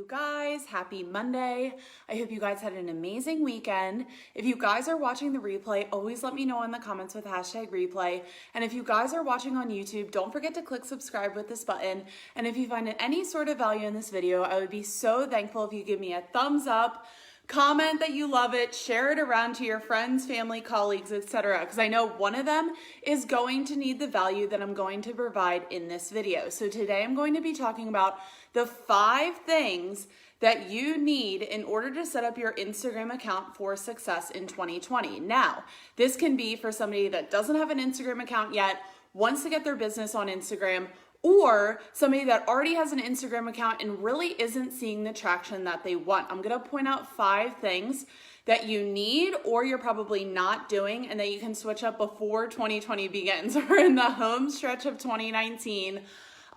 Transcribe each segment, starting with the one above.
guys, happy Monday. I hope you guys had an amazing weekend. If you guys are watching the replay, always let me know in the comments with hashtag replay. And if you guys are watching on YouTube, don't forget to click subscribe with this button. And if you find any sort of value in this video, I would be so thankful if you give me a thumbs up, comment that you love it, share it around to your friends, family, colleagues, etc. Because I know one of them is going to need the value that I'm going to provide in this video. So today I'm going to be talking about the 5 things that you need in order to set up your Instagram account for success in 2020. Now, this can be for somebody that doesn't have an Instagram account yet, wants to get their business on Instagram, or somebody that already has an Instagram account and really isn't seeing the traction that they want. I'm gonna point out 5 things that you need or you're probably not doing and that you can switch up before 2020 begins. We're in the home stretch of 2019.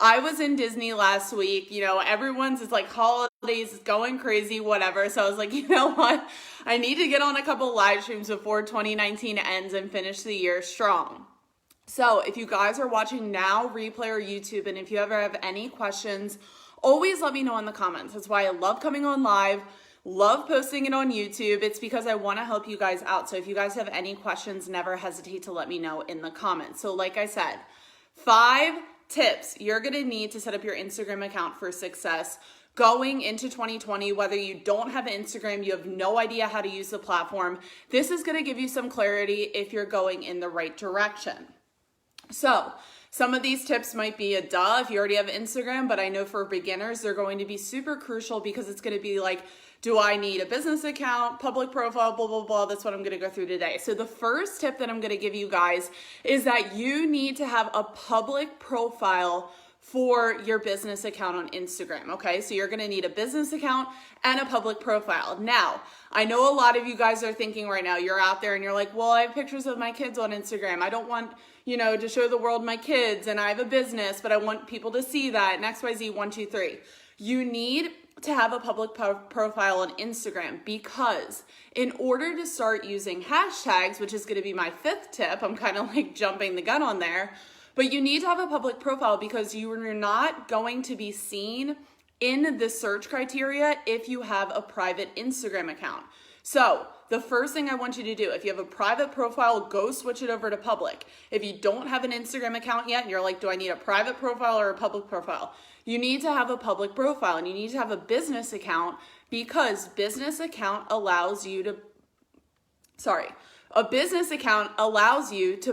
I was in Disney last week. You know, everyone's, it's like holidays, it's going crazy, whatever. So I was like, you know what? I need to get on a couple live streams before 2019 ends and finish the year strong. So if you guys are watching now, replay or YouTube, and if you ever have any questions, always let me know in the comments. That's why I love coming on live, love posting it on YouTube. It's because I want to help you guys out. So if you guys have any questions, never hesitate to let me know in the comments. So like I said, 5 tips you're going to need to set up your Instagram account for success going into 2020. Whether you don't have an Instagram, you have no idea how to use the platform, this is going to give you some clarity if you're going in the right direction. So some of these tips might be a duh if you already have Instagram, but I know for beginners, they're going to be super crucial because it's going to be like, do I need a business account, public profile, blah, blah, blah. That's what I'm going to go through today. So the first tip that I'm going to give you guys is that you need to have a public profile for your business account on Instagram, okay? So you're gonna need a business account and a public profile. Now, I know a lot of you guys are thinking right now, you're out there and you're like, well, I have pictures of my kids on Instagram. I don't want, to show the world my kids, and I have a business, but I want people to see that, and XYZ 1, 2, 3. You need to have a public profile on Instagram because in order to start using hashtags, which is gonna be my 5th tip, I'm kind of like jumping the gun on there, but you need to have a public profile because you are not going to be seen in the search criteria if you have a private Instagram account. So the first thing I want you to do, if you have a private profile, go switch it over to public. If you don't have an Instagram account yet and you're like, do I need a private profile or a public profile? You need to have a public profile and you need to have a business account because a business account allows you to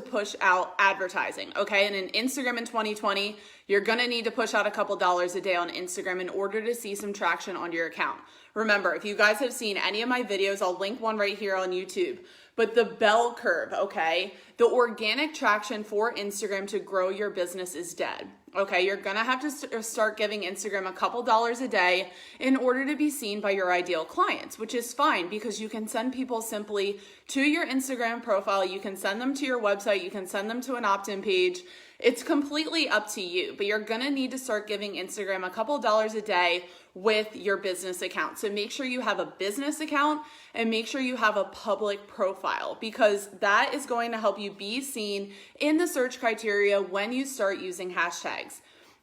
push out advertising, okay? And in Instagram in 2020, you're gonna need to push out a couple dollars a day on Instagram in order to see some traction on your account. Remember, if you guys have seen any of my videos, I'll link one right here on YouTube, but the bell curve, okay? The organic traction for Instagram to grow your business is dead, okay? You're gonna have to start giving Instagram a couple dollars a day in order to be seen by your ideal clients, which is fine because you can send people simply to your Instagram profile, you can send them to your website, you can send them to an opt-in page. It's completely up to you, but you're gonna need to start giving Instagram a couple dollars a day with your business account. So make sure you have a business account and make sure you have a public profile because that is going to help you be seen in the search criteria when you start using hashtags.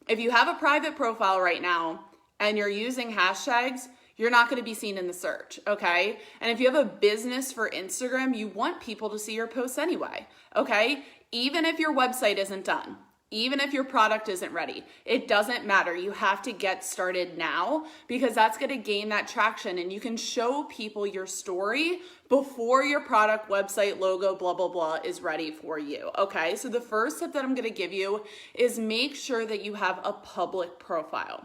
If you have a private profile right now and you're using hashtags, you're not going to be seen in the search, okay? And if you have a business for Instagram, you want people to see your posts anyway, okay? Even if your website isn't done, even if your product isn't ready, it doesn't matter. You have to get started now because that's going to gain that traction and you can show people your story before your product, website, logo, blah, blah, blah is ready for you, okay? So the first tip that I'm going to give you is make sure that you have a public profile.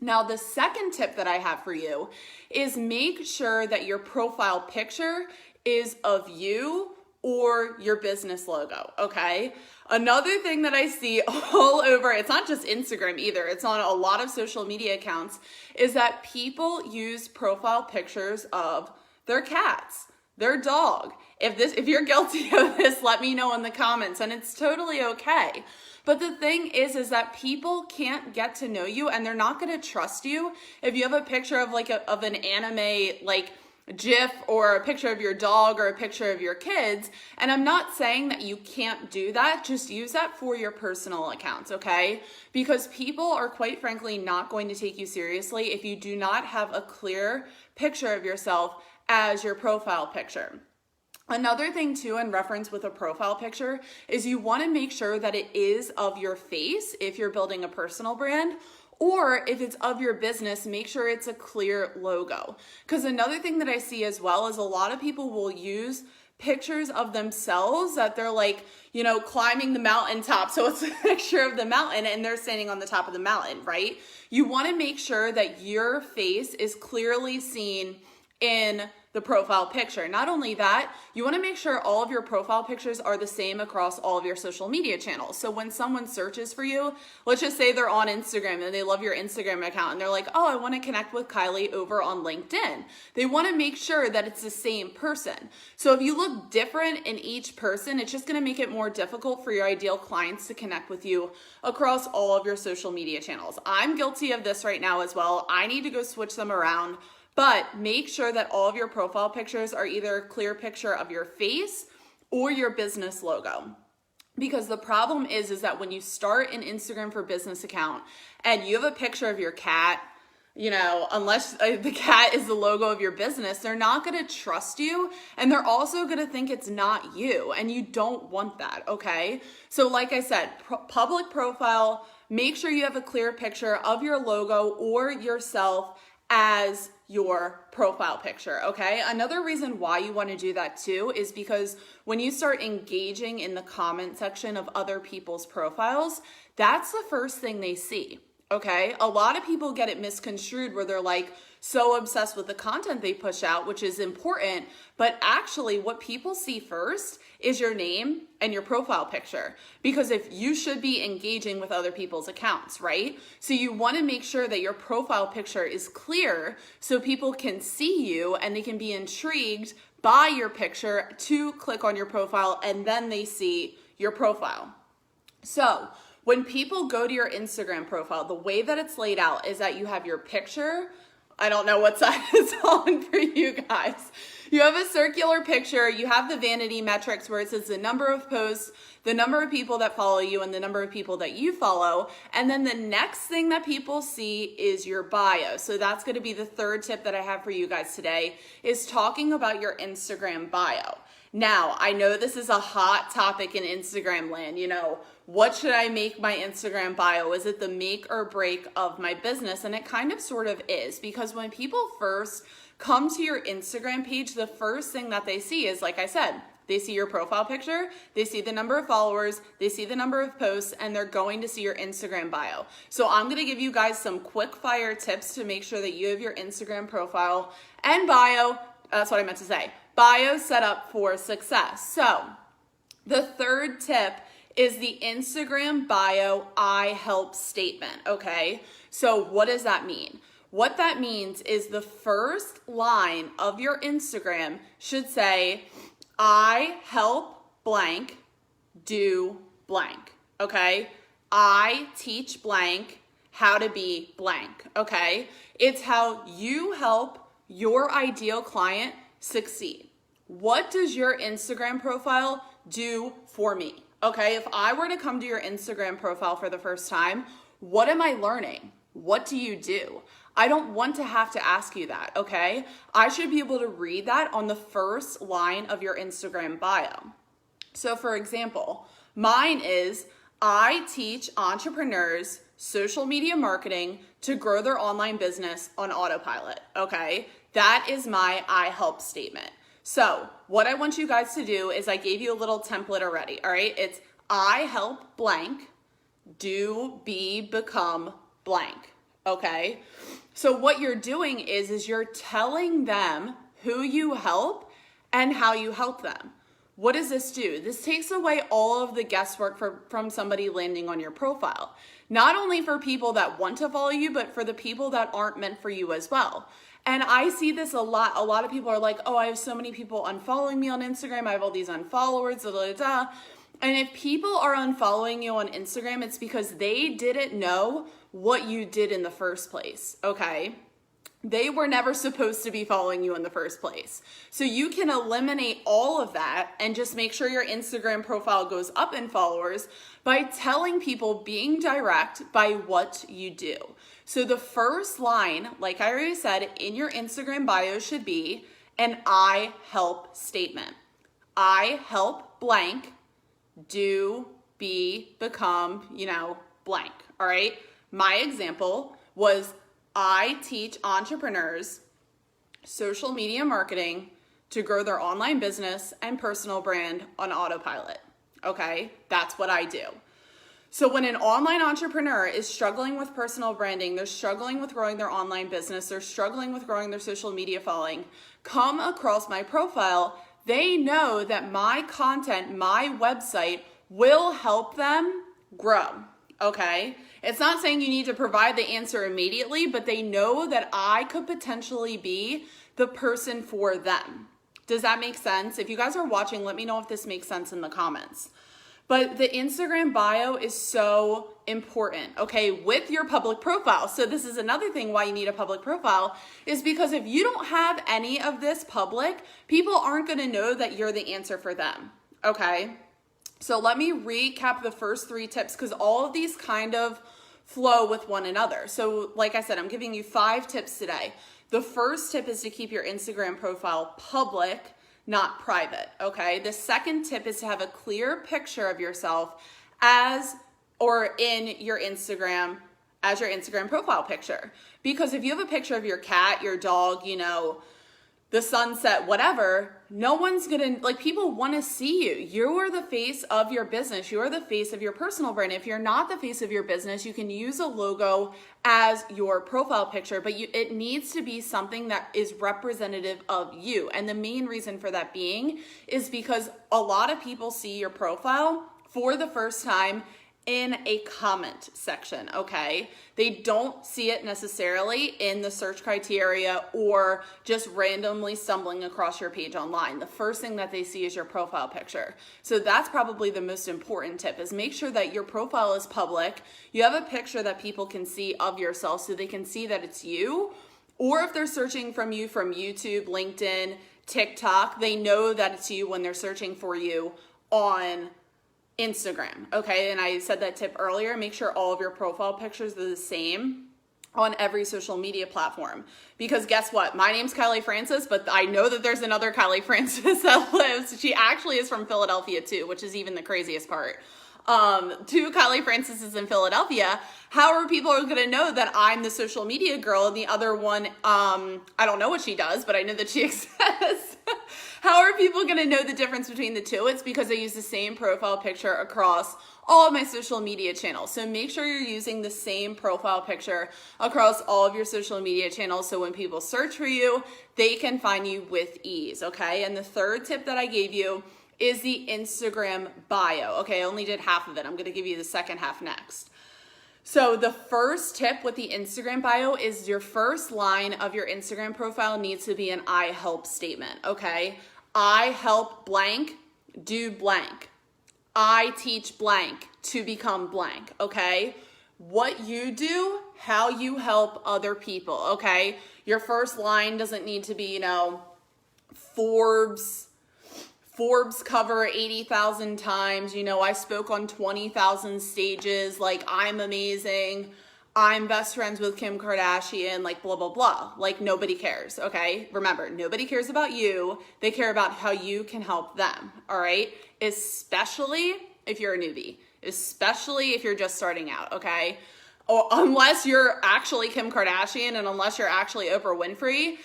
Now, the second tip that I have for you is make sure that your profile picture is of you or your business logo, okay? Another thing that I see all over, it's not just Instagram either, it's on a lot of social media accounts, is that people use profile pictures of their cats, their dog. If you're guilty of this, let me know in the comments, and it's totally okay. But the thing is that people can't get to know you and they're not gonna trust you if you have a picture of an anime, like GIF or a picture of your dog or a picture of your kids. And I'm not saying that you can't do that. Just use that for your personal accounts, okay? Because people are quite frankly not going to take you seriously if you do not have a clear picture of yourself as your profile picture. Another thing too, in reference with a profile picture, is you want to make sure that it is of your face if you're building a personal brand, or if it's of your business, make sure it's a clear logo. Because another thing that I see as well is a lot of people will use pictures of themselves that they're like, you know, climbing the mountaintop. So it's a picture of the mountain and they're standing on the top of the mountain, right? You want to make sure that your face is clearly seen in the profile picture. Not only that, you want to make sure all of your profile pictures are the same across all of your social media channels. So when someone searches for you, let's just say they're on Instagram and they love your Instagram account and they're like, oh, I want to connect with Kylie over on LinkedIn. They want to make sure that it's the same person. So if you look different in each person, it's just going to make it more difficult for your ideal clients to connect with you across all of your social media channels. I'm guilty of this right now as well. I need to go switch them around. But make sure that all of your profile pictures are either a clear picture of your face or your business logo. Because the problem is that when you start an Instagram for Business account and you have a picture of your cat, you know, unless the cat is the logo of your business, they're not going to trust you. And they're also going to think it's not you. And you don't want that, okay? So like I said, public profile, make sure you have a clear picture of your logo or yourself as your profile picture, okay? Another reason why you want to do that too is because when you start engaging in the comment section of other people's profiles, that's the first thing they see, okay? A lot of people get it misconstrued where they're like so obsessed with the content they push out, which is important, but actually what people see first is your name and your profile picture, because if you should be engaging with other people's accounts, right? So you want to make sure that your profile picture is clear so people can see you and they can be intrigued by your picture to click on your profile, and then they see your profile. So when people go to your Instagram profile, the way that it's laid out is that you have your picture. I don't know what side it's on for you guys. You have a circular picture, you have the vanity metrics where it says the number of posts, the number of people that follow you, and the number of people that you follow. And then the next thing that people see is your bio. So that's going to be the third tip that I have for you guys today, is talking about your Instagram bio. Now, I know this is a hot topic in Instagram land, you know, what should I make my Instagram bio? Is it the make or break of my business? And it kind of sort of is, because when people first come to your Instagram page, the first thing that they see is, like I said, they see your profile picture, they see the number of followers, they see the number of posts, and they're going to see your Instagram bio. So I'm going to give you guys some quick fire tips to make sure that you have your Instagram profile and bio, that's what I meant to say, bio set up for success. So the third tip is the Instagram bio I help statement, okay? So what does that mean? What that means is the first line of your Instagram should say, I help blank do blank, okay? I teach blank how to be blank, okay? It's how you help your ideal client succeed. What does your Instagram profile do for me? Okay, if I were to come to your Instagram profile for the first time, what am I learning? What do you do? I don't want to have to ask you that, okay? I should be able to read that on the first line of your Instagram bio. So for example, mine is, I teach entrepreneurs social media marketing to grow their online business on autopilot, okay? That is my I help statement. So what I want you guys to do is, I gave you a little template already, all right? It's I help blank, do, be, become blank, okay? So what you're doing is you're telling them who you help and how you help them. What does this do? This takes away all of the guesswork from somebody landing on your profile. Not only for people that want to follow you, but for the people that aren't meant for you as well. And I see this a lot. A lot of people are like, oh, I have so many people unfollowing me on Instagram. I have all these unfollowers, da, da, da. And if people are unfollowing you on Instagram, it's because they didn't know what you did in the first place, okay? They were never supposed to be following you in the first place. So you can eliminate all of that and just make sure your Instagram profile goes up in followers by telling people, being direct by what you do. So the first line, like I already said, in your Instagram bio should be an I help statement. I help blank, do, be, become, blank. All right. My example was I teach entrepreneurs social media marketing to grow their online business and personal brand on autopilot. Okay, that's what I do. So when an online entrepreneur is struggling with personal branding, they're struggling with growing their online business, they're struggling with growing their social media following, come across my profile, they know that my content, my website will help them grow. Okay, it's not saying you need to provide the answer immediately, but they know that I could potentially be the person for them. Does that make sense? If you guys are watching, let me know if this makes sense in the comments. But the Instagram bio is so important, okay, with your public profile. So this is another thing why you need a public profile, is because if you don't have any of this public, people aren't going to know that you're the answer for them, okay? So let me recap the first 3 tips, because all of these kind of flow with one another. So like I said, I'm giving you 5 tips today. The first tip is to keep your Instagram profile public, not private, okay? The second tip is to have a clear picture of yourself as or in your Instagram as your Instagram profile picture. Because if you have a picture of your cat, your dog, the sunset, whatever, no one's gonna, people wanna see you. You are the face of your business. You are the face of your personal brand. If you're not the face of your business, you can use a logo as your profile picture, but it needs to be something that is representative of you. And the main reason for that being is because a lot of people see your profile for the first time in a comment section, okay? They don't see it necessarily in the search criteria or just randomly stumbling across your page online. The first thing that they see is your profile picture. So that's probably the most important tip, is make sure that your profile is public. You have a picture that people can see of yourself so they can see that it's you. Or if they're searching from you from YouTube, LinkedIn, TikTok, they know that it's you when they're searching for you on Instagram, okay? And I said that tip earlier, make sure all of your profile pictures are the same on every social media platform. Because guess what? My name's Kylie Francis, but I know that there's another Kylie Francis that lives. She actually is from Philadelphia too, which is even the craziest part. 2 Kylie Francises in Philadelphia. How are people going to know that I'm the social media girl and the other one, I don't know what she does, but I know that she exists. How are people going to know the difference between the 2? It's because I use the same profile picture across all of my social media channels. So make sure you're using the same profile picture across all of your social media channels, so when people search for you, they can find you with ease, okay? And the third tip that I gave you is the Instagram bio. Okay, I only did half of it. I'm gonna give you the second half next. So the first tip with the Instagram bio is your first line of your Instagram profile needs to be an I help statement, okay? I help blank, do blank. I teach blank to become blank, okay? What you do, how you help other people, okay? Your first line doesn't need to be, Forbes cover 80,000 times. I spoke on 20,000 stages. I'm amazing. I'm best friends with Kim Kardashian, blah, blah, blah. Nobody cares, okay? Remember, nobody cares about you. They care about how you can help them, all right? Especially if you're a newbie, especially if you're just starting out, okay? Or unless you're actually Kim Kardashian and unless you're actually Oprah Winfrey,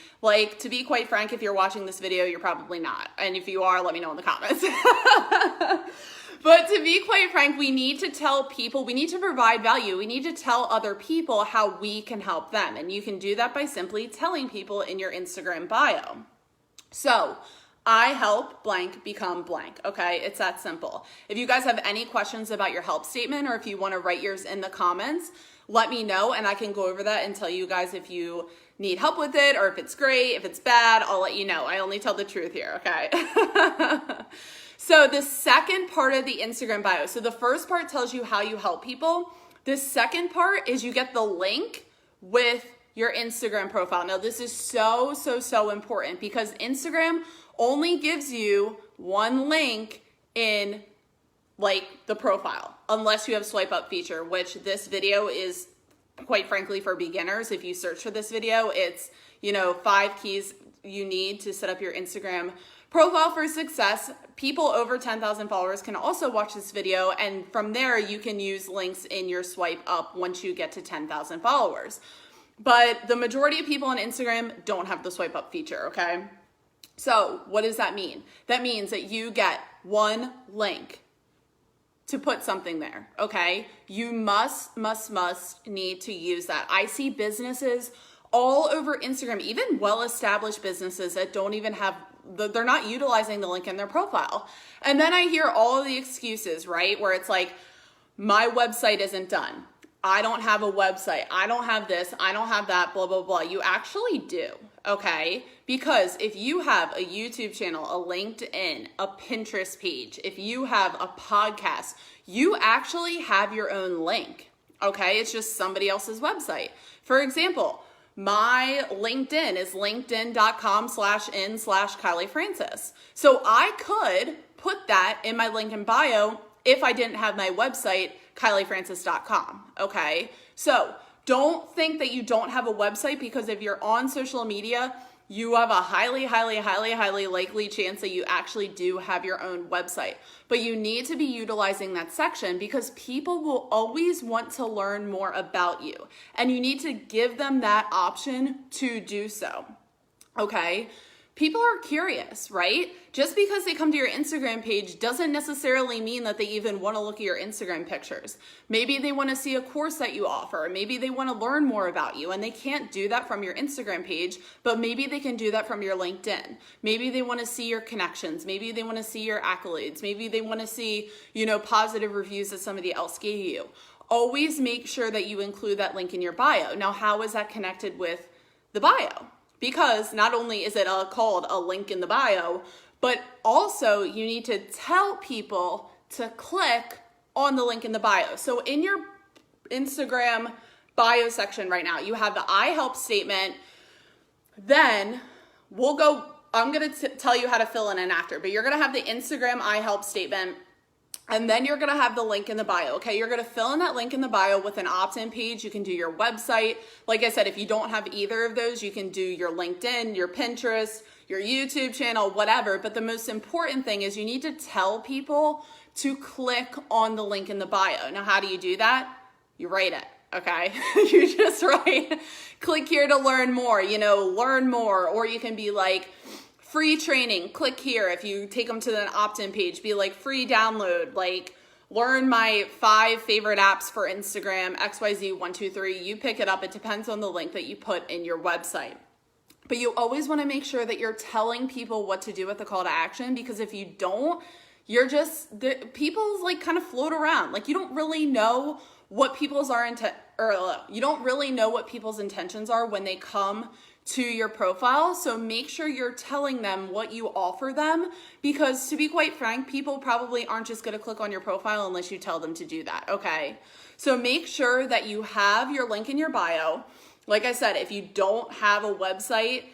to be quite frank, if you're watching this video, you're probably not. And if you are, let me know in the comments. But to be quite frank, we need to tell people, we need to provide value. We need to tell other people how we can help them. And you can do that by simply telling people in your Instagram bio. So, I help blank become blank, okay? It's that simple. If you guys have any questions about your help statement, or if you want to write yours in the comments, let me know and I can go over that and tell you guys if you need help with it or if it's great. If it's bad, I'll let you know. I only tell the truth here, okay? So the second part of the Instagram bio, so the first part tells you how you help people. The second part is you get the link with your Instagram profile. Now, this is so, so, so important because Instagram only gives you one link in like the profile, unless you have swipe up feature, which this video is quite frankly for beginners. If you search for this video, it's, 5 keys you need to set up your Instagram profile for success. People over 10,000 followers can also watch this video, and from there you can use links in your swipe up once you get to 10,000 followers. But the majority of people on Instagram don't have the swipe up feature, okay? So what does that mean? That means that you get one link to put something there, okay? You must need to use that. I see businesses all over Instagram, even well-established businesses that don't even have, they're not utilizing the link in their profile. And then I hear all of the excuses, right? Where it's like, my website isn't done. I don't have a website. I don't have this. I don't have that, blah, blah, blah. You actually do, okay? Because if you have a YouTube channel, a LinkedIn, a Pinterest page, if you have a podcast, you actually have your own link, okay? It's just somebody else's website. For example, my LinkedIn is linkedin.com/in/Kylie Francis. So I could put that in my link in bio if I didn't have my website, KylieFrancis.com, okay? So don't think that you don't have a website, because if you're on social media, you have a highly likely chance that you actually do have your own website. But you need to be utilizing that section because people will always want to learn more about you, and you need to give them that option to do so, okay? People are curious, right? Just because they come to your Instagram page doesn't necessarily mean that they even want to look at your Instagram pictures. Maybe they want to see a course that you offer. Maybe they want to learn more about you, and they can't do that from your Instagram page, but maybe they can do that from your LinkedIn. Maybe they want to see your connections. Maybe they want to see your accolades. Maybe they want to see, positive reviews that somebody else gave you. Always make sure that you include that link in your bio. Now, how is that connected with the bio? Because not only is it called a link in the bio, but also you need to tell people to click on the link in the bio. So in your Instagram bio section right now, you have the I help statement. Then I'm going to tell you how to fill in and after, but you're going to have the Instagram I help statement. And then you're going to have the link in the bio, okay? You're going to fill in that link in the bio with an opt-in page. You can do your website. Like I said, if you don't have either of those, you can do your LinkedIn, your Pinterest, your YouTube channel, whatever. But the most important thing is you need to tell people to click on the link in the bio. Now, how do you do that? You write it, okay? You just write, click here to learn more, learn more. Or you can be like, free training, click here. If you take them to an opt-in page, be like free download, like learn my 5 favorite apps for Instagram, XYZ 1, 2, 3. You pick it up. It depends on the link that you put in your website. But you always want to make sure that you're telling people what to do with the call to action, because if you don't, people like kind of float around. Like you don't really know what people's you don't really know what people's intentions are when they come to your profile. So make sure you're telling them what you offer them, because to be quite frank, people probably aren't just going to click on your profile unless you tell them to do that, okay? So make sure that you have your link in your bio. Like I said, if you don't have a website,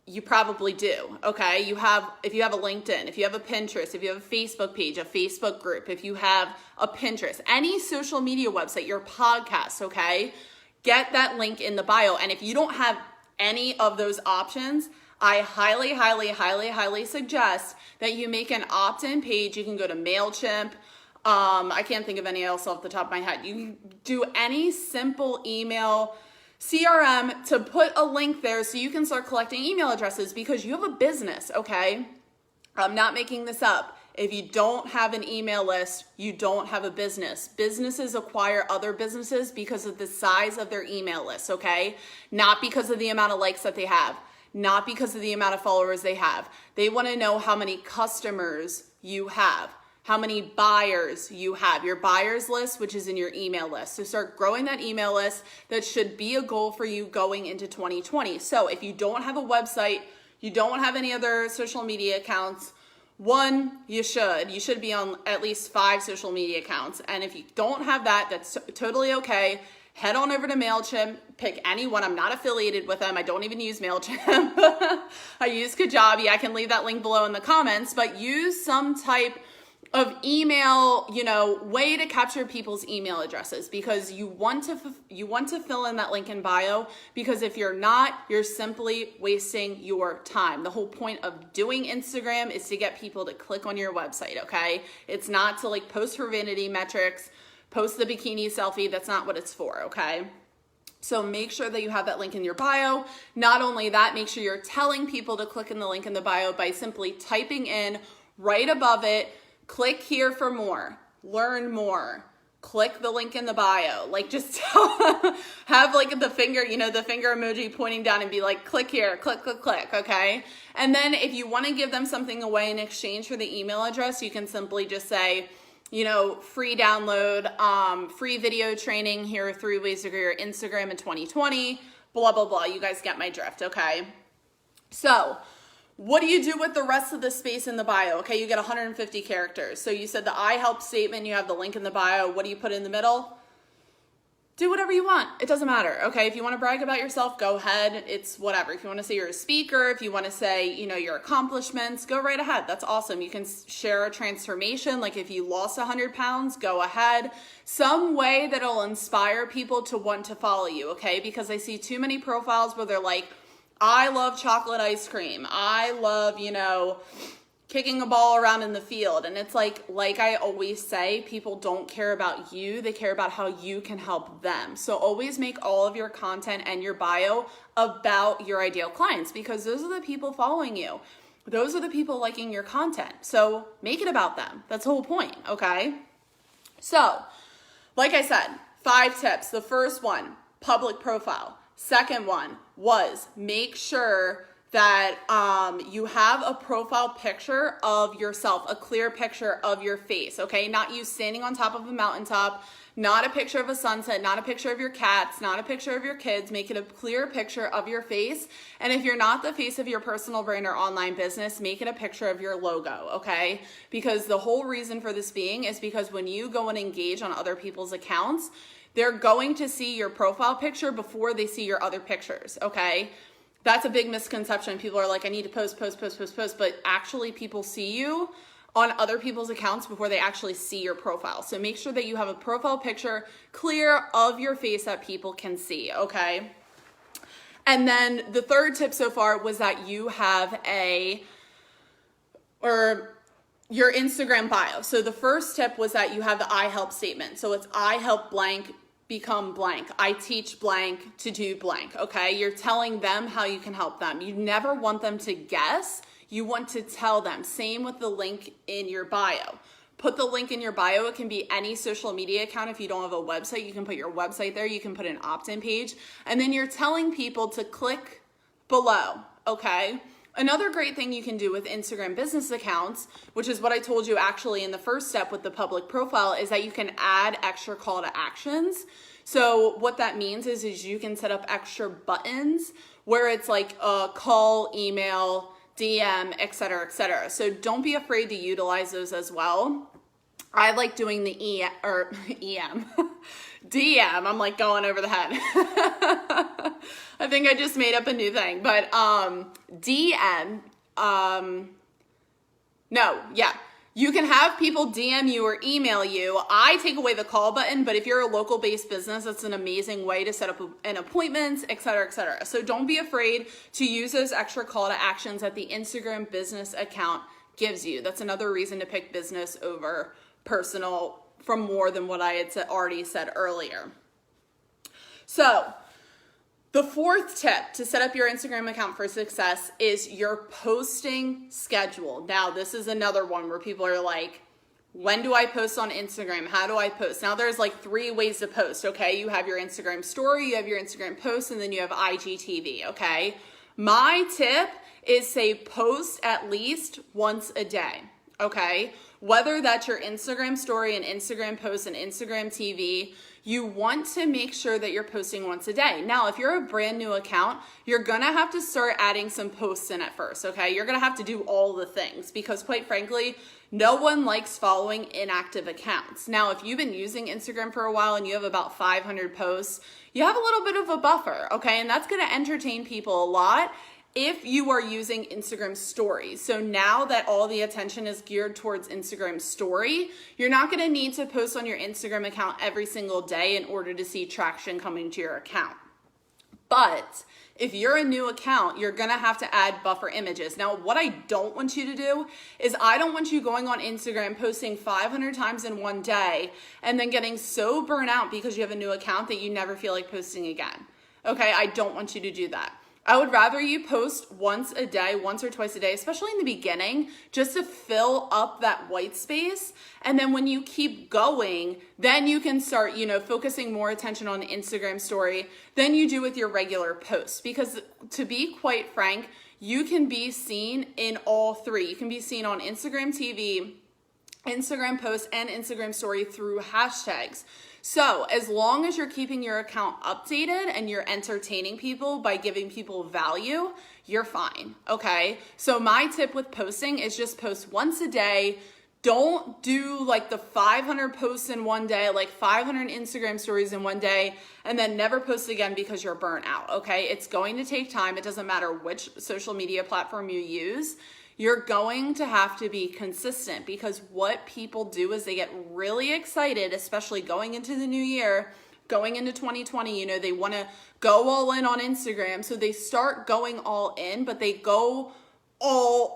you probably do, okay? If you have a LinkedIn, if you have a Pinterest, if you have a Facebook page, a Facebook group, if you have a Pinterest, any social media website, your podcast, okay? Get that link in the bio. And if you don't have any of those options, I highly suggest that you make an opt-in page. You can go to MailChimp. I can't think of any else off the top of my head. You can do any simple email CRM to put a link there so you can start collecting email addresses, because you have a business, okay? I'm not making this up. If you don't have an email list, you don't have a business. Businesses acquire other businesses because of the size of their email list, okay? Not because of the amount of likes that they have, not because of the amount of followers they have. They want to know how many customers you have, how many buyers you have, your buyers list, which is in your email list. So start growing that email list. That should be a goal for you going into 2020. So if you don't have a website, you don't have any other social media accounts, you should be on at least 5 social media accounts. And if you don't have that, that's totally okay. head on over to MailChimp, pick any one. I'm not affiliated with them. I don't even use MailChimp. I use Kajabi. I can leave that link below in the comments, but use some type of email, way to capture people's email addresses, because you want to fill in that link in bio, because if you're not, you're simply wasting your time. The whole point of doing Instagram is to get people to click on your website, okay? It's not to like post for vanity metrics, post the bikini selfie. That's not what it's for, okay? So make sure that you have that link in your bio. Not only that, make sure you're telling people to click in the link in the bio by simply typing in right above it, click here for more, learn more, click the link in the bio. Like just have like the finger, the finger emoji pointing down and be like, click here, click, click, click, okay? And then if you want to give them something away in exchange for the email address, you can simply just say, free download, free video training. Here are 3 ways to grow your Instagram in 2020, blah, blah, blah. You guys get my drift, okay? So what do you do with the rest of the space in the bio? Okay, you get 150 characters. So you said the I help statement, you have the link in the bio. What do you put in the middle? Do whatever you want. It doesn't matter. Okay, if you want to brag about yourself, go ahead. It's whatever. If you want to say you're a speaker, if you want to say, your accomplishments, go right ahead. That's awesome. You can share a transformation. Like if you lost 100 pounds, go ahead. Some way that'll inspire people to want to follow you, okay? Because I see too many profiles where they're like, I love chocolate ice cream. I love, kicking a ball around in the field. And it's like I always say, people don't care about you. They care about how you can help them. So always make all of your content and your bio about your ideal clients, because those are the people following you. Those are the people liking your content. So make it about them. That's the whole point, okay? So, like I said, 5 tips. The first one, public profile. Second one was make sure that you have a profile picture of yourself, a clear picture of your face, okay? Not you standing on top of a mountaintop, not a picture of a sunset, not a picture of your cats, not a picture of your kids. Make it a clear picture of your face. And if you're not the face of your personal brand or online business, make it a picture of your logo, okay? Because the whole reason for this being is because when you go and engage on other people's accounts, they're going to see your profile picture before they see your other pictures, okay? That's a big misconception. People are like, I need to post, but actually people see you on other people's accounts before they actually see your profile. So make sure that you have a profile picture clear of your face that people can see, okay? And then the third tip so far was that you have your Instagram bio. So the first tip was that you have the I help statement. So it's I help blank become blank. I teach blank to do blank, okay? You're telling them how you can help them. You never want them to guess. You want to tell them. Same with the link in your bio. Put the link in your bio. It can be any social media account. If you don't have a website, you can put your website there. You can put an opt-in page. And then you're telling people to click below, okay? Another great thing you can do with Instagram business accounts, which is what I told you actually in the first step with the public profile, is that you can add extra call to actions. So what that means is you can set up extra buttons where it's like a call, email, DM, etc., etc. So don't be afraid to utilize those as well. I like doing the DM. I'm like going over the head. I think I just made up a new thing, but DM, you can have people DM you or email you. I take away the call button, but if you're a local based business, that's an amazing way to set up an appointment, etc., etc. So don't be afraid to use those extra call to actions that the Instagram business account gives you. That's another reason to pick business over personal from more than what I had already said earlier. So the fourth tip to set up your Instagram account for success is your posting schedule. Now, this is another one where people are like, when do I post on Instagram? How do I post? Now, there's like 3 ways to post, okay? You have your Instagram story, you have your Instagram post, and then you have IGTV, okay? My tip is say post at least once a day, okay? Whether that's your Instagram story, an Instagram post, an Instagram TV, you want to make sure that you're posting once a day. Now, if you're a brand new account, you're gonna have to start adding some posts in at first, okay? You're gonna have to do all the things because quite frankly, no one likes following inactive accounts. Now, if you've been using Instagram for a while and you have about 500 posts, you have a little bit of a buffer, okay? And that's gonna entertain people a lot if you are using Instagram stories. So now that all the attention is geared towards Instagram story, you're not gonna need to post on your Instagram account every single day in order to see traction coming to your account. But if you're a new account, you're gonna have to add buffer images. Now, what I don't want you to do is I don't want you going on Instagram, posting 500 times in one day, and then getting so burnt out because you have a new account that you never feel like posting again. Okay, I don't want you to do that. I would rather you post once a day, once or twice a day, especially in the beginning, just to fill up that white space. And then when you keep going, then you can start, focusing more attention on the Instagram story than you do with your regular posts. Because to be quite frank, you can be seen in all three. You can be seen on Instagram TV, Instagram posts, and Instagram story through hashtags. So as long as you're keeping your account updated and you're entertaining people by giving people value, you're fine, okay? So my tip with posting is just post once a day. Don't do like the 500 posts in one day, like 500 Instagram stories in one day, and then never post again because you're burnt out, okay? It's going to take time. It doesn't matter which social media platform you use. You're going to have to be consistent because what people do is they get really excited, especially going into the new year, going into 2020, they want to go all in on Instagram. So they start going all in, but they go all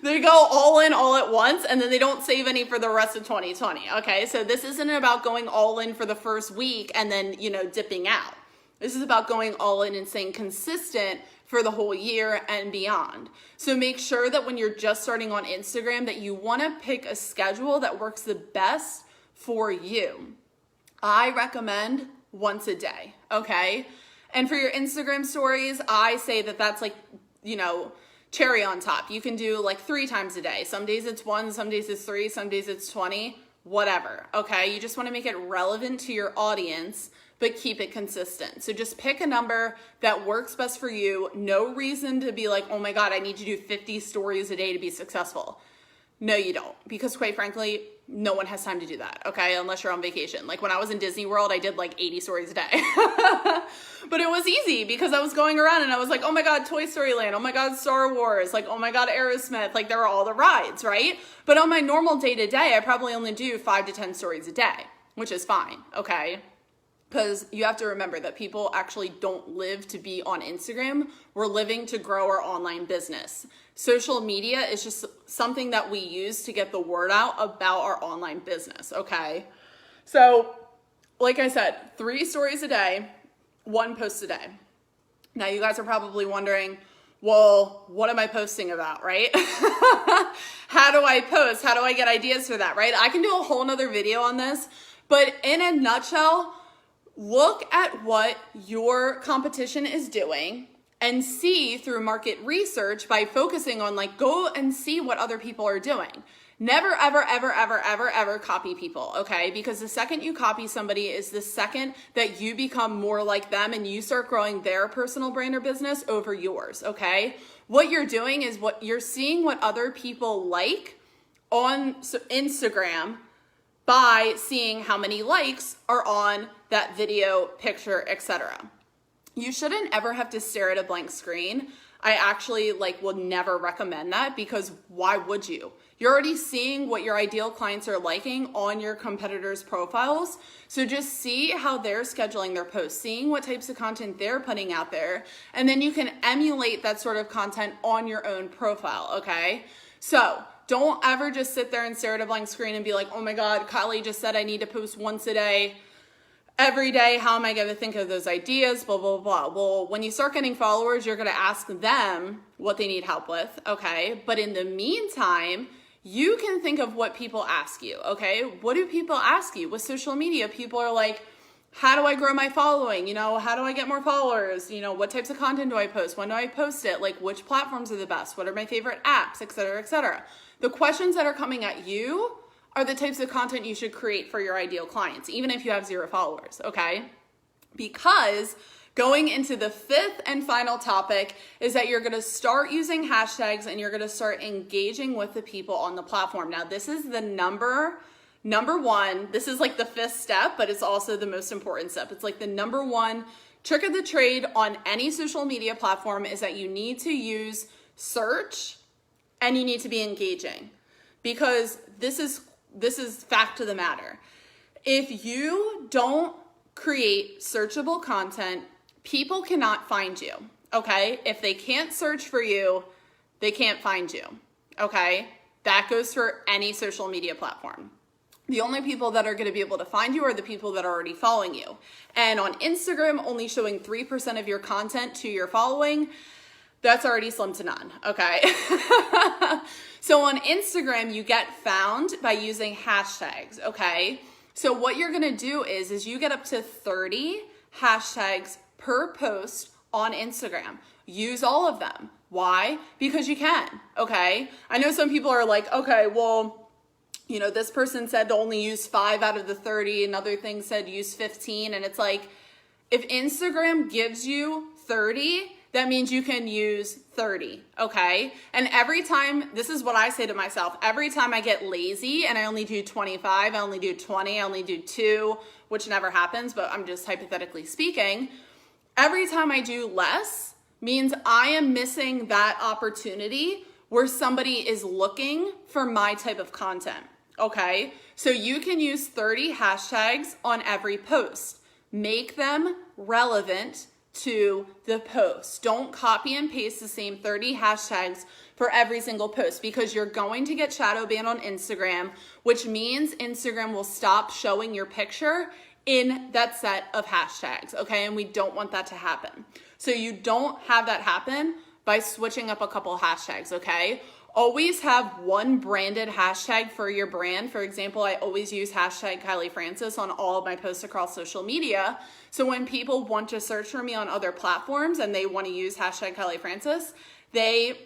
they go all in all at once, and then they don't save any for the rest of 2020. Okay. So this isn't about going all in for the first week and then, dipping out. This is about going all in and staying consistent for the whole year and beyond. So make sure that when you're just starting on Instagram that you want to pick a schedule that works the best for you. I recommend once a day, okay? And for your Instagram stories, I say that that's like, cherry on top. You can do like 3 times a day. Some days it's 1, some days it's 3, some days it's 20, whatever, okay? You just want to make it relevant to your audience, but keep it consistent. So just pick a number that works best for you. No reason to be like, oh my God, I need to do 50 stories a day to be successful. No, you don't. Because quite frankly, no one has time to do that, okay? Unless you're on vacation. Like when I was in Disney World, I did like 80 stories a day. But it was easy because I was going around and I was like, oh my God, Toy Story Land. Oh my God, Star Wars. Like, oh my God, Aerosmith. Like there were all the rides, right? But on my normal day to day, I probably only do 5 to 10 stories a day, which is fine, okay? Because you have to remember that people actually don't live to be on Instagram. We're living to grow our online business. Social media is just something that we use to get the word out about our online business, okay? So, like I said, 3 stories a day, 1 post a day. Now, you guys are probably wondering, well, what am I posting about, right? How do I post? How do I get ideas for that, right? I can do a whole nother video on this, but in a nutshell, look at what your competition is doing and see through market research by focusing on go and see what other people are doing. Never, ever, ever, ever, ever, ever copy people, okay? Because the second you copy somebody is the second that you become more like them and you start growing their personal brand or business over yours, okay? What you're doing is what you're seeing what other people like on Instagram by seeing how many likes are on that video, picture, etc. You shouldn't ever have to stare at a blank screen. I actually would never recommend that because why would you? You're already seeing what your ideal clients are liking on your competitors' profiles. So just see how they're scheduling their posts, seeing what types of content they're putting out there, and then you can emulate that sort of content on your own profile, okay? So don't ever just sit there and stare at a blank screen and be like, oh my God, Kylie just said I need to post once a day, every day. How am I going to think of those ideas? Blah, blah, blah. Well, when you start getting followers, you're going to ask them what they need help with, okay? But in the meantime, you can think of what people ask you, okay? What do people ask you? With social media, people are like, how do I grow my following? You know, how do I get more followers? You know, what types of content do I post? When do I post it? Like, which platforms are the best? What are my favorite apps, et cetera, et cetera. The questions that are coming at you are the types of content you should create for your ideal clients, even if you have 0 followers, okay? Because going into the 5th and final topic is that you're gonna start using hashtags and you're gonna start engaging with the people on the platform. Now, this is the number one, this is like the 5th step, but it's also the most important step. It's like the number one trick of the trade on any social media platform is that you need to use search and you need to be engaging, because this is fact of the matter. If you don't create searchable content, people cannot find you, okay? If they can't search for you, they can't find you, okay? That goes for any social media platform. The only people that are going to be able to find you are the people that are already following you. And on Instagram, only showing 3% of your content to your following, that's already slim to none, okay? So on Instagram, you get found by using hashtags, okay? So what you're going to do is you get up to 30 hashtags per post on Instagram. Use all of them. Why? Because you can, okay? I know some people are like, okay, well, you know, this person said to only use 5 out of the 30. Another thing said use 15. And it's like, if Instagram gives you 30, that means you can use 30, okay? And every time, this is what I say to myself, every time I get lazy and I only do 25, I only do 20, I only do 2, which never happens, but I'm just hypothetically speaking, every time I do less means I am missing that opportunity where somebody is looking for my type of content. Okay, so you can use 30 hashtags on every post. Make them relevant to the post. Don't copy and paste the same 30 hashtags for every single post, because you're going to get shadow banned on Instagram, which means Instagram will stop showing your picture in that set of hashtags, okay? And we don't want that to happen. So you don't have that happen by switching up a couple hashtags, okay? Always have one branded hashtag for your brand. For example, I always use hashtag Kylie Francis on all of my posts across social media. So when people want to search for me on other platforms and they want to use hashtag Kylie Francis, they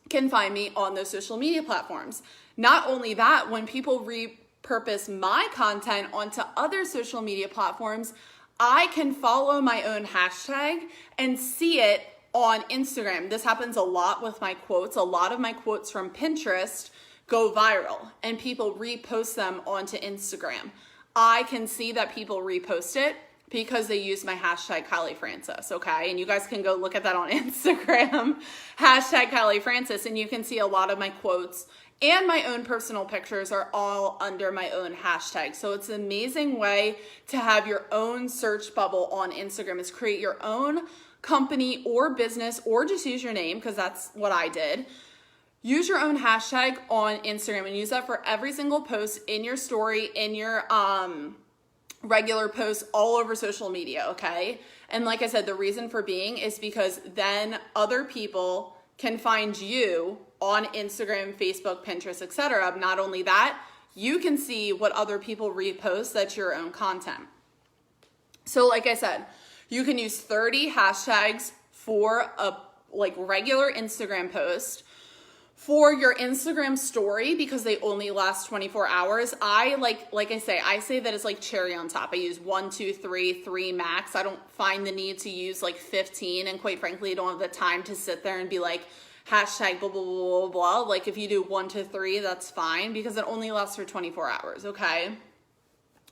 can find me on those social media platforms. Not only that, when people repurpose my content onto other social media platforms, I can follow my own hashtag and see it on Instagram. This happens a lot with my quotes. A lot of my quotes from Pinterest go viral and people repost them onto Instagram. I can see that people repost it because they use my hashtag Kylie Francis, okay? And you guys can go look at that on Instagram, hashtag Kylie Francis, and you can see a lot of my quotes and my own personal pictures are all under my own hashtag. So it's an amazing way to have your own search bubble on Instagram, is create your own company or business, or just use your name, because that's what I did. Use your own hashtag on Instagram and use that for every single post in your story, in your regular posts, all over social media, okay? And like I said, the reason for being is because then other people can find you on Instagram, Facebook, Pinterest, etc. Not only that, you can see what other people repost that's your own content. So like I said, you can use 30 hashtags for a regular Instagram post. For your Instagram story, because they only last 24 hours, I say that it's like cherry on top. I use 1, 2, 3 max. I don't find the need to use like 15, and quite frankly, I don't have the time to sit there and be like, hashtag blah, blah, blah, blah, blah. Like if you do 1 to 3, that's fine, because it only lasts for 24 hours, okay?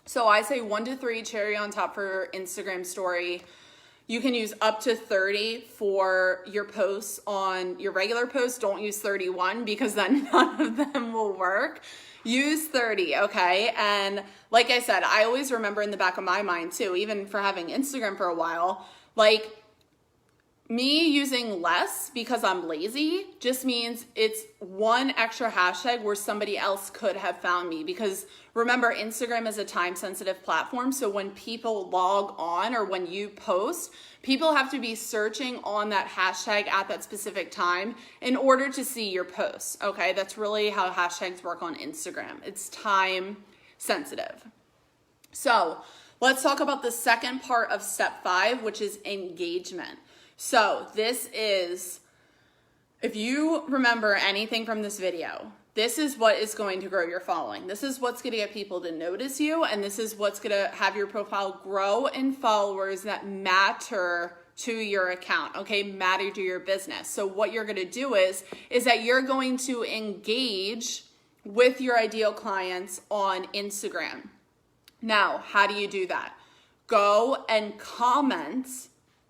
So I say 1 to 3 cherry on top for Instagram story. You can use up to 30 for your posts on your regular posts. Don't use 31 because then none of them will work. Use 30, okay? And like I said, I always remember in the back of my mind too, even for having Instagram for a while, like me using less because I'm lazy just means it's one extra hashtag where somebody else could have found me. Because remember, Instagram is a time-sensitive platform. So when people log on or when you post, people have to be searching on that hashtag at that specific time in order to see your posts, okay? That's really how hashtags work on Instagram. It's time sensitive. So Let's talk about the second part of step 5, which is engagement. So this is, if you remember anything from this video, this is what is going to grow your following. This is what's going to get people to notice you, and this is what's going to have your profile grow in followers that matter to your account, okay, matter to your business. So what you're going to do is that you're going to engage with your ideal clients on Instagram. Now, how do you do that? Go and comment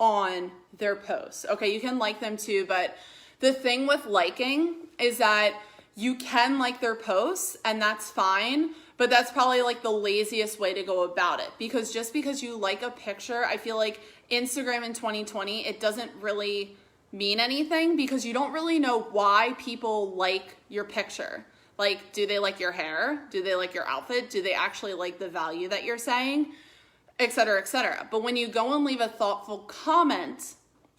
on their posts. Okay, you can like them too, but the thing with liking is that you can like their posts and that's fine, but that's probably like the laziest way to go about it, because just because you like a picture, I feel like Instagram in 2020, it doesn't really mean anything because you don't really know why people like your picture. Like, do they like your hair? Do they like your outfit? Do they actually like the value that you're saying? Et cetera, et cetera. But when you go and leave a thoughtful comment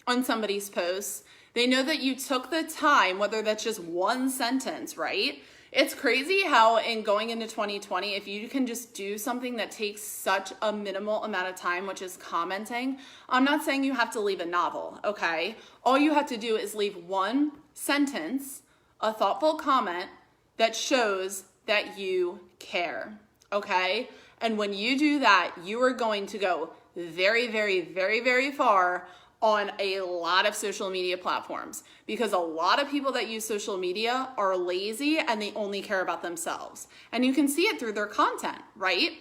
on somebody's post, they know that you took the time, whether that's just one sentence, right? It's crazy how in going into 2020, if you can just do something that takes such a minimal amount of time, which is commenting, I'm not saying you have to leave a novel, okay? All you have to do is leave one sentence, a thoughtful comment that shows that you care, okay? And when you do that, you are going to go very, very, very, very far on a lot of social media platforms, because a lot of people that use social media are lazy and they only care about themselves. And you can see it through their content, right?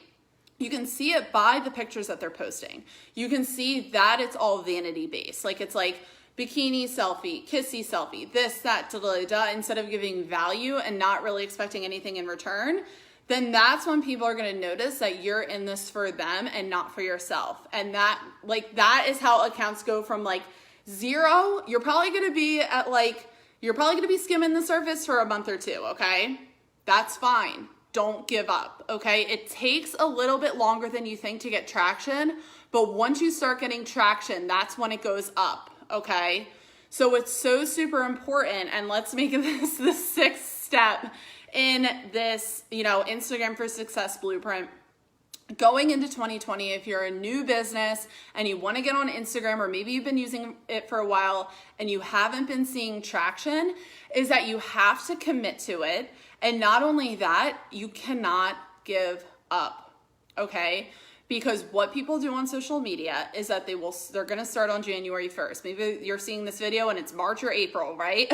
You can see it by the pictures that they're posting. You can see that it's all vanity based. Like, it's like bikini selfie, kissy selfie, this, that, da, da, da, instead of giving value and not really expecting anything in return. Then that's when people are going to notice that you're in this for them and not for yourself. And that is how accounts go from like 0. You're probably going to be at you're probably going to be skimming the surface for a month or 2. Okay. That's fine. Don't give up. Okay. It takes a little bit longer than you think to get traction, but once you start getting traction, that's when it goes up. Okay. So it's so super important. And let's make this the 6th step in this, Instagram for Success blueprint. Going into 2020, if you're a new business and you want to get on Instagram, or maybe you've been using it for a while and you haven't been seeing traction, is that you have to commit to it. And not only that, you cannot give up, okay? Because what people do on social media is that they're going to start on January 1st. Maybe you're seeing this video and it's March or April, right?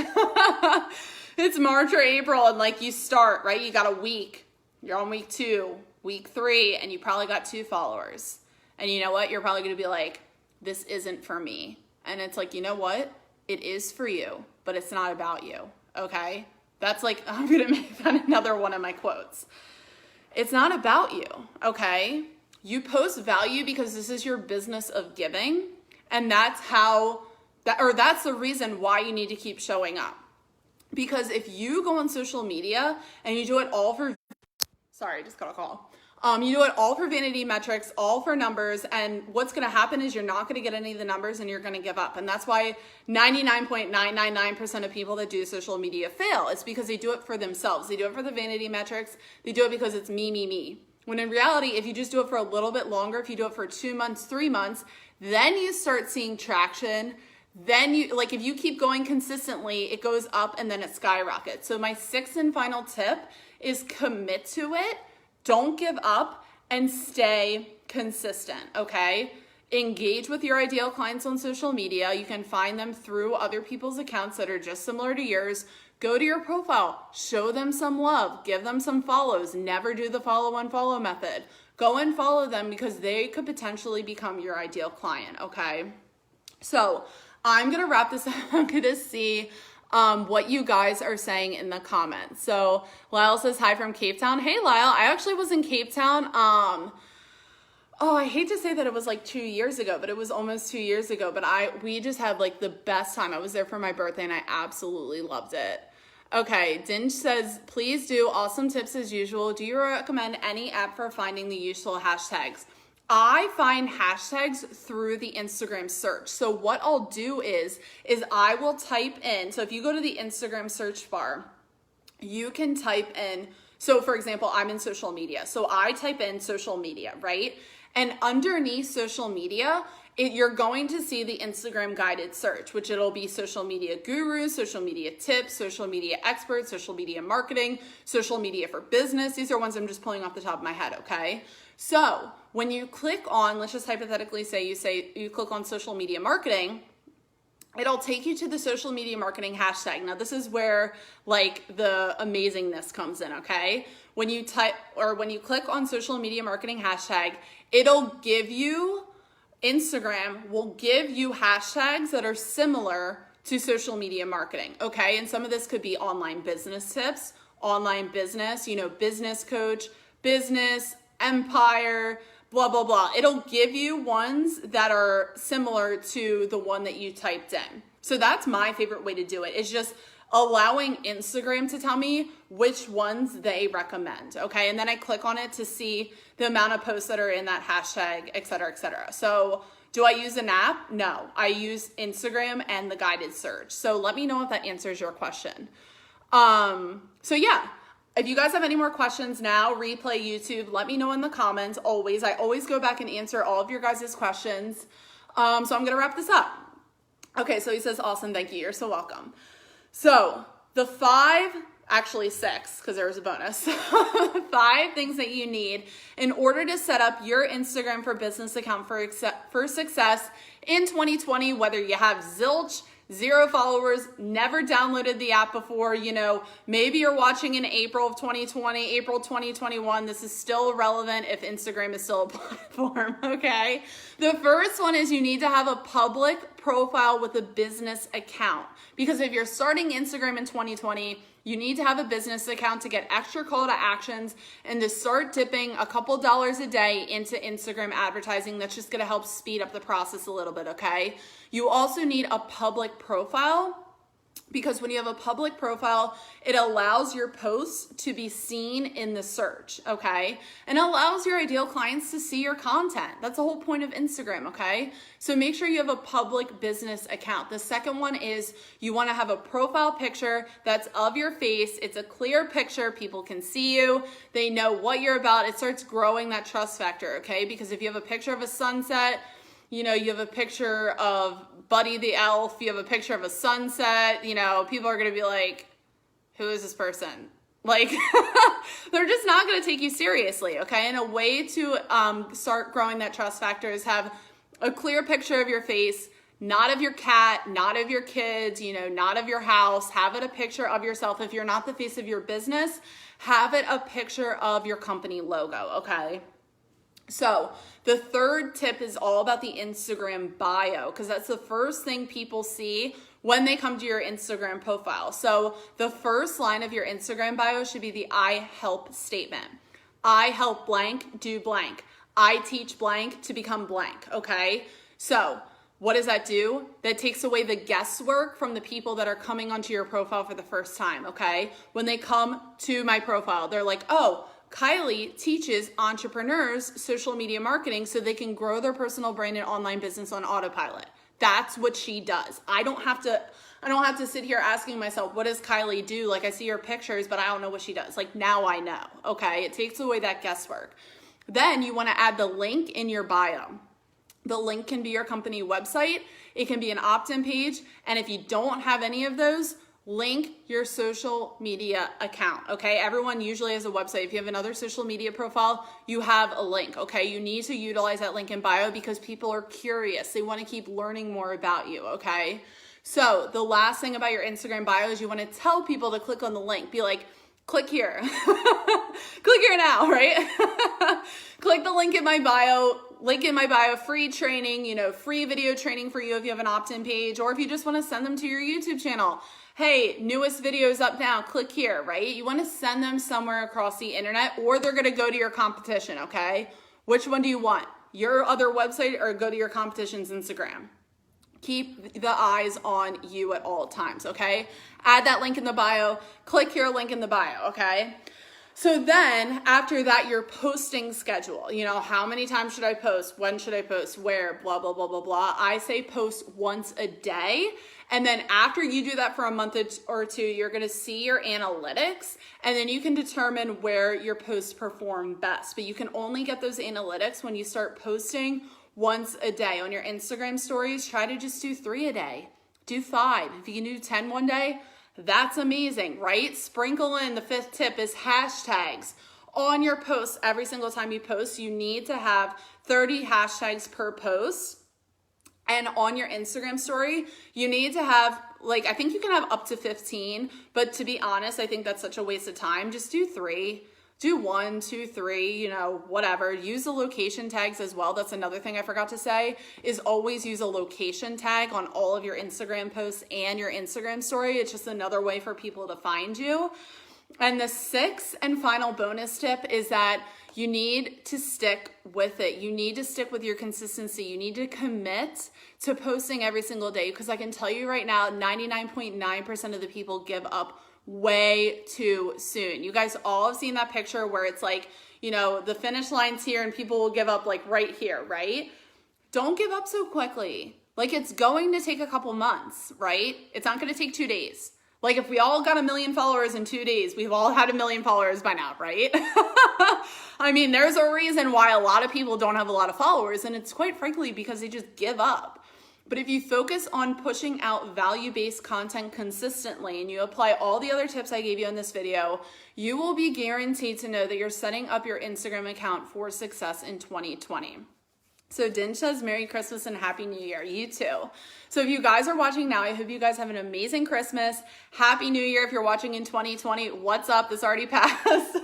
It's March or April and you start, right? You got a week. You're on week 2, week 3, and you probably got 2 followers. And you know what? You're probably going to be like, this isn't for me. And it's like, you know what? It is for you, but it's not about you, okay? That's I'm going to make that another one of my quotes. It's not about you, okay? You post value because this is your business of giving, and that's the reason why you need to keep showing up. Because if you go on social media and you do it all for, sorry, I just got a call. You do it all for vanity metrics, all for numbers, and what's going to happen is you're not going to get any of the numbers and you're going to give up. And that's why 99.999% of people that do social media fail. It's because they do it for themselves. They do it for the vanity metrics. They do it because it's me, me, me. When in reality, if you just do it for a little bit longer, if you do it for 2 months, 3 months, then you start seeing traction. Then if you keep going consistently, it goes up and then it skyrockets. So my 6th and final tip is commit to it. Don't give up and stay consistent, okay? Engage with your ideal clients on social media. You can find them through other people's accounts that are just similar to yours. Go to your profile, show them some love, give them some follows. Never do the follow-unfollow method. Go and follow them because they could potentially become your ideal client, okay? So I'm going to wrap this up. I'm going to see what you guys are saying in the comments. So Lyle says, hi from Cape Town. Hey, Lyle. I actually was in Cape Town. I hate to say that it was 2 years ago, but it was almost 2 years ago. But we just had the best time. I was there for my birthday and I absolutely loved it. Okay, Dinge says, please do. Awesome tips as usual. Do you recommend any app for finding the useful hashtags? I find hashtags through the Instagram search. So what I'll do is I will type in, so if you go to the Instagram search bar, you can type in, so for example, I'm in social media. So I type in social media, right? And underneath social media, you're going to see the Instagram guided search, which it'll be social media gurus, social media tips, social media experts, social media marketing, social media for business. These are ones I'm just pulling off the top of my head, okay? So when you click on, let's just hypothetically say you click on social media marketing, it'll take you to the social media marketing hashtag. Now this is where like the amazingness comes in, okay? When you click on social media marketing hashtag, Instagram will give you hashtags that are similar to social media marketing, okay? And some of this could be online business tips, online business, business coach, business, empire, blah, blah, blah. It'll give you ones that are similar to the one that you typed in. So that's my favorite way to do it, is just allowing Instagram to tell me which ones they recommend, okay? And then I click on it to see the amount of posts that are in that hashtag, et cetera, et cetera. So do I use an app? No, I use Instagram and the guided search. So let me know if that answers your question. So yeah, if you guys have any more questions now, replay YouTube, let me know in the comments. I always go back and answer all of your guys' questions. So I'm gonna wrap this up. Okay, so he says, awesome, thank you, you're so welcome. So the 6, because there was a bonus, 5 things that you need in order to set up your Instagram for Business account for success in 2020, whether you have zilch, 0 followers, never downloaded the app before, maybe you're watching in April of 2020, April 2021, this is still relevant if Instagram is still a platform, okay? The first one is you need to have a public profile with a business account, because if you're starting Instagram in 2020, you need to have a business account to get extra call to actions and to start dipping a couple dollars a day into Instagram advertising. That's just gonna help speed up the process a little bit, okay? You also need a public profile, because when you have a public profile, it allows your posts to be seen in the search, okay? And allows your ideal clients to see your content. That's the whole point of Instagram, okay? So make sure you have a public business account. The second one is you wanna have a profile picture that's of your face. It's a clear picture, people can see you, they know what you're about. It starts growing that trust factor, okay? Because if you have a picture of a sunset, you have a picture of Buddy the Elf, you have a picture of a sunset, people are going to be like, who is this person? Like, they're just not going to take you seriously, okay? And a way to start growing that trust factor is have a clear picture of your face, not of your cat, not of your kids, not of your house. Have it a picture of yourself. If you're not the face of your business, have it a picture of your company logo, okay? So the third tip is all about the Instagram bio, because that's the first thing people see when they come to your Instagram profile. So the first line of your Instagram bio should be the I help statement. I help blank do blank. I teach blank to become blank, okay? So what does that do? That takes away the guesswork from the people that are coming onto your profile for the first time, okay? When they come to my profile, they're like, oh, Kylie teaches entrepreneurs social media marketing so they can grow their personal brand and online business on autopilot. That's what she does. I don't have to sit here asking myself, what does Kylie do? Like, I see her pictures, but I don't know what she does. Like, now I know, okay? It takes away that guesswork. Then you want to add the link in your bio. The link can be your company website. It can be an opt-in page. And if you don't have any of those, link your social media account, okay? Everyone usually has a website. If you have another social media profile, you have a link, okay? You need to utilize that link in bio because people are curious. They want to keep learning more about you, okay? So the last thing about your Instagram bio is you want to tell people to click on the link. Be like, click here. Click here now, right? Click the link in my bio. Link in my bio, free training, free video training for you if you have an opt-in page, or if you just want to send them to your YouTube channel. Hey, newest videos up now, click here, right? You want to send them somewhere across the internet, or they're going to go to your competition, okay? Which one do you want? Your other website, or go to your competition's Instagram? Keep the eyes on you at all times, okay? Add that link in the bio, click your link in the bio, okay? So then after that, your posting schedule, you know, how many times should I post? When should I post? Where? Blah, blah, blah, blah, blah. I say post once a day. And then after you do that for a month or two, you're going to see your analytics, and then you can determine where your posts perform best. But you can only get those analytics when you start posting once a day. On your Instagram stories, try to just do 3 a day. Do 5. If you can do 10 one day, that's amazing, right? Sprinkle in the 5th tip is hashtags. On your posts, every single time you post, you need to have 30 hashtags per post. And on your Instagram story, you need to have, like, I think you can have up to 15, but to be honest, I think that's such a waste of time. Just do 3. Do 1, 2, 3, you know, whatever. Use the location tags as well. That's another thing I forgot to say, is always use a location tag on all of your Instagram posts and your Instagram story. It's just another way for people to find you. And the 6th and final bonus tip is that you need to stick with it. You need to stick with your consistency. You need to commit to posting every single day, because I can tell you right now, 99.9% of the people give up way too soon. You guys all have seen that picture where it's like, you know, the finish line's here and people will give up like right here, right? Don't give up so quickly. Like, it's going to take a couple months, right? It's not going to take 2 days. Like, if we all got 1 million followers in 2 days, we've all had 1 million followers by now, right? I mean, there's a reason why a lot of people don't have a lot of followers, and it's quite frankly because they just give up. But if you focus on pushing out value-based content consistently and you apply all the other tips I gave you in this video, you will be guaranteed to know that you're setting up your Instagram account for success in 2020. So Din says Merry Christmas and Happy New Year. You too. So if you guys are watching now, I hope you guys have an amazing Christmas. Happy New Year if you're watching in 2020. What's up? This already passed.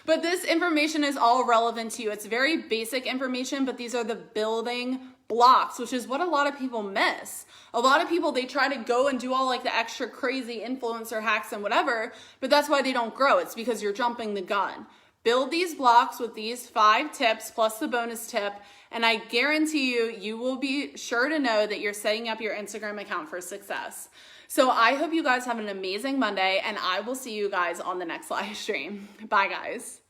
But this information is all relevant to you. It's very basic information, but these are the building blocks, which is what a lot of people miss. A lot of people, they try to go and do all like the extra crazy influencer hacks and whatever, but that's why they don't grow. It's because you're jumping the gun. Build these blocks with these 5 tips plus the bonus tip, and I guarantee you, you will be sure to know that you're setting up your Instagram account for success. So I hope you guys have an amazing Monday, and I will see you guys on the next live stream. Bye, guys.